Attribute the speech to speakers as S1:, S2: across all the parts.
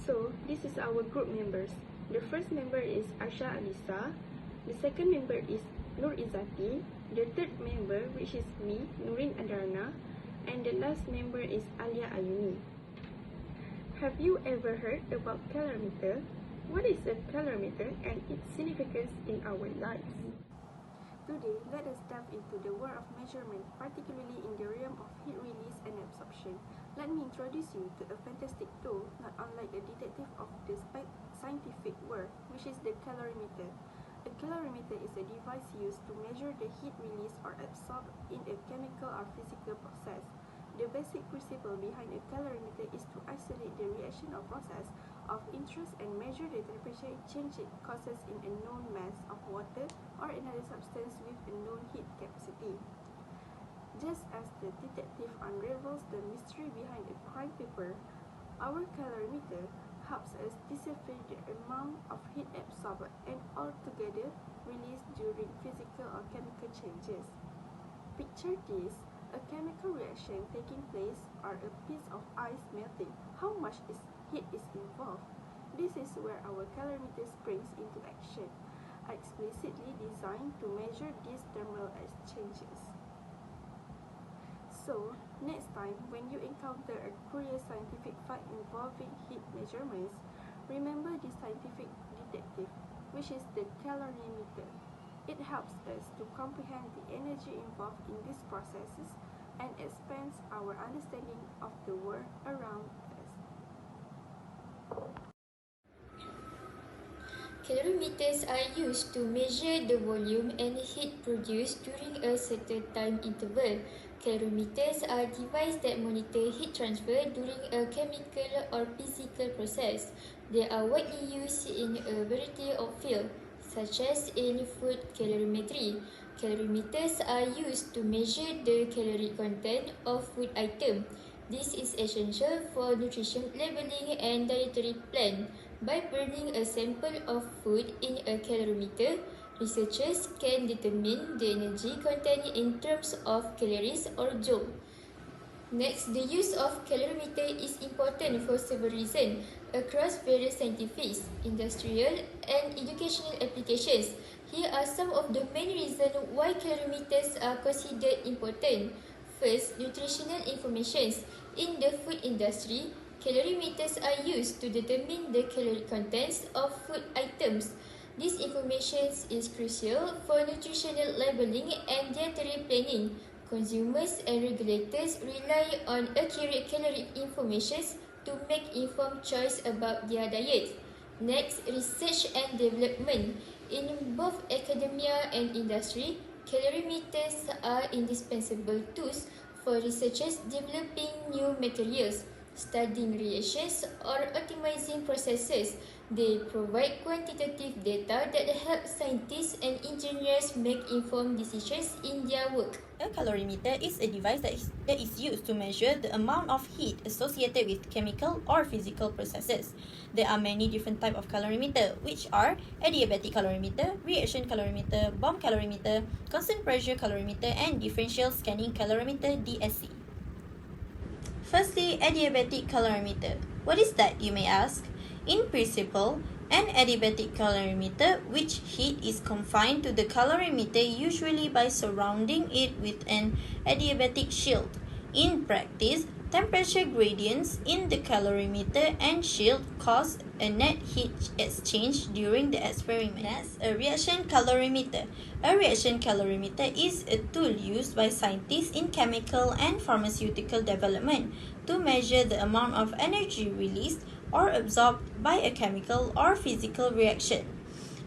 S1: So, this is our group members. The first member is Asha Alisa. The second member is Nur Izzati. The third member, which is me, Nurin Adarna. And the last member is Alia Ayuni. Have you ever heard about calorimeter? What is a calorimeter and its significance in our lives? Today, let us dive into the world of measurement, particularly in the realm of heat release and absorption. Let me introduce you to a fantastic tool, not unlike a detective of the scientific world, which is the calorimeter. A calorimeter is a device used to measure the heat release or absorbed in a chemical or physical process. The basic principle behind a calorimeter is to isolate the reaction or process of interest and measure the temperature change it causes in a known mass of water or another substance with a known heat capacity. Just as the detective unravels the mystery behind a crime paper, our calorimeter helps us decipher the amount of heat absorbed and altogether released during physical or chemical changes. Picture this. A chemical reaction taking place or a piece of ice melting. How much heat is involved? This is where our calorimeter springs into action, explicitly designed to measure these thermal exchanges. So, next time when you encounter a curious scientific fact involving heat measurements, remember this scientific detective, which is the calorimeter. It helps us to comprehend the energy involved in these processes and expands our understanding of the world around us.
S2: Calorimeters are used to measure the volume and heat produced during a certain time interval. Calorimeters are devices that monitor heat transfer during a chemical or physical process. They are widely used in a variety of fields, such as in food calorimetry. Calorimeters are used to measure the caloric content of food items. This is essential for nutrition labeling and dietary plan. By burning a sample of food in a calorimeter, researchers can determine the energy content in terms of calories or joule. Next, the use of calorimeter is important for several reasons across various scientific, industrial, and educational applications. Here are some of the main reasons why calorimeters are considered important. First, nutritional information. In the food industry, calorimeters are used to determine the caloric contents of food items. This information is crucial for nutritional labeling and dietary planning. Consumers and regulators rely on accurate caloric information to make informed choices about their diet. Next, research and development. In both academia and industry, calorimeters are indispensable tools for researchers developing new materials, studying reactions, or optimizing processes. They provide quantitative data that help scientists and engineers make informed decisions in their work.
S3: A calorimeter is a device that is used to measure the amount of heat associated with chemical or physical processes. There are many different types of calorimeter, which are adiabatic calorimeter, reaction calorimeter, bomb calorimeter, constant pressure calorimeter, and differential scanning calorimeter (DSC). Firstly, adiabatic calorimeter. What is that, you may ask? In principle, an adiabatic calorimeter, which heat is confined to the calorimeter usually by surrounding it with an adiabatic shield. In practice, temperature gradients in the calorimeter and shield cause a net heat exchange during the experiment. Next, a reaction calorimeter. A reaction calorimeter is a tool used by scientists in chemical and pharmaceutical development to measure the amount of energy released or absorbed by a chemical or physical reaction.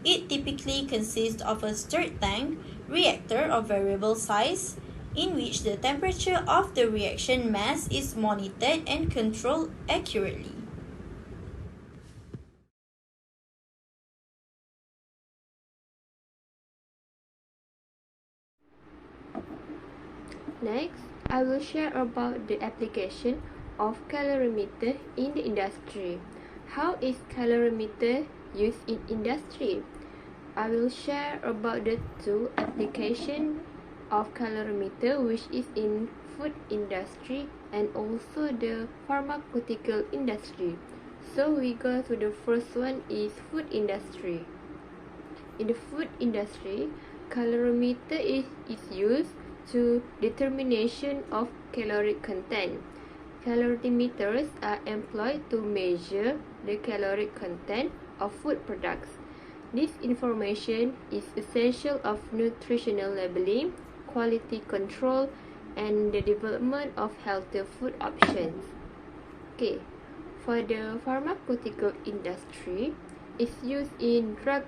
S3: It typically consists of a stirred tank, reactor of variable size, in which the temperature of the reaction mass is monitored and controlled accurately.
S1: Next, I will share about the application of calorimeter in the industry. How is calorimeter used in industry? I will share about the two applications of calorimeter which is in food industry and also the pharmaceutical industry. So we go to the first one is food industry. In the food industry, calorimeter is used to determination of caloric content. Calorimeters are employed to measure the caloric content of food products. This information is essential of nutritional labeling, quality control, and the development of healthier food options. Okay, for the pharmaceutical industry, it's used in drug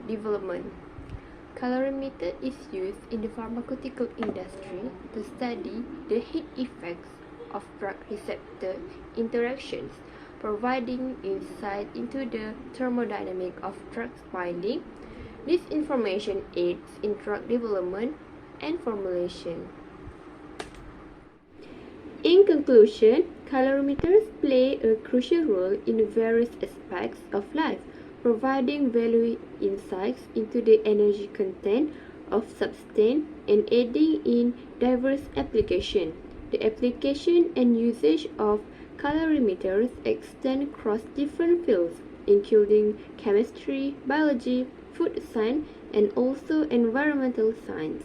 S1: development. Calorimeter is used in the pharmaceutical industry to study the heat effects of drug receptor interactions, providing insight into the thermodynamic of drug binding. This information aids in drug development and formulation. In conclusion, calorimeters play a crucial role in various aspects of life, providing valuable insights into the energy content of substance and aiding in diverse applications. The application and usage of calorimeters extend across different fields, including chemistry, biology, food science, and also environmental science.